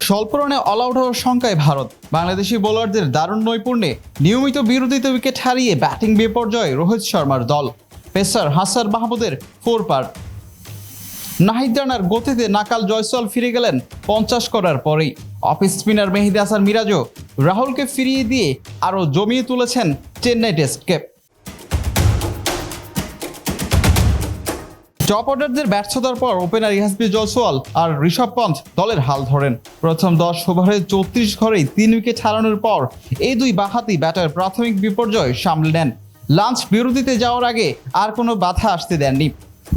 স্বল্প রানে all out হওয়ার শঙ্কায় ভারত। বাংলাদেশি বোলারদের দারুণ নৈপুণ্যে নিয়মিত বিরোধিতা উইকেট হারিয়ে ব্যাটিং বিপর্যয় রোহিত শর্মার দল। পেসার হাসান মাহমুদের 4 পার। নাহিদ রানার গতিতে নাকাল জয়সওয়াল ফিরে গেলেন 50 করার পরেই। অফ স্পিনার মেহেদী হাসান মিরাজও রাহুলকে ফিরিয়ে দিয়ে আরও জমিয়ে তুলেছেন চেন্নাই টেস্টকে। টপ অর্ডারদের ব্যর্থতার পর ওপেনার ইয়াসবি জয়সওয়াল আর ঋষভ পন্থ দলের হাল ধরেন। প্রথম 10 ওভারে 34 ঘরেই 3 উইকেট হারানোর পর এই দুই বাঁহাতি ব্যাটার প্রাথমিক বিপর্যয় সামলে নেন। লাঞ্চ বিরতিতে যাওয়ার আগে আর কোনো বাধা আসতে দেননি।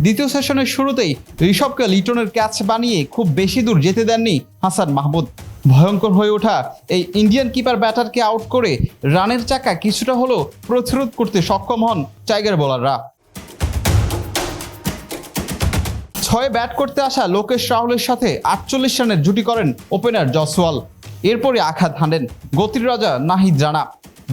দ্বিতীয় সেশনের শুরুতেই ঋষভকে লিটনের ক্যাচ বানিয়ে খুব বেশি দূর যেতে দেননি হাসান মাহমুদ। ভয়ঙ্কর হয়ে ওঠা এই ইন্ডিয়ান কিপার ব্যাটারকে আউট করে রানের চাকা কিছুটা হলেও প্রতিরোধ করতে সক্ষম হন টাইগার বোলাররা। 6 ব্যাট করতে আসা লোকেশ রাহুলের সাথে 48 রানের জুটি করেন ওপেনার জয়সওয়াল। এরপরই আঘাত হানেন গতির রাজা নাহিদ রানা।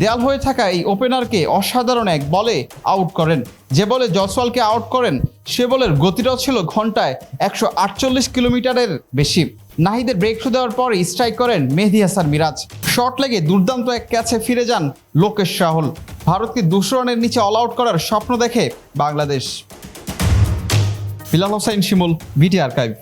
দেয়াল হয়ে থাকা এই ওপেনারকে অসাধারণ এক বলে আউট করেন। যে বলে জয়সওয়ালকে আউট করেন সে বলের গতিটাও ছিল ঘন্টায় 148 কিলোমিটারের বেশি। নাহিদের ব্রেক থ্রু দেওয়ার পরে স্ট্রাইক করেন মেহেদী হাসান মিরাজ। শট লেগে দুর্দান্ত এক ক্যাচে ফিরে যান লোকেশ রাহুল। ভারতকে 200 রানের নিচে অল আউট করার স্বপ্ন দেখে বাংলাদেশ। বিলাল হোসাইন শিমুল, ভিটি আর্কাইভ।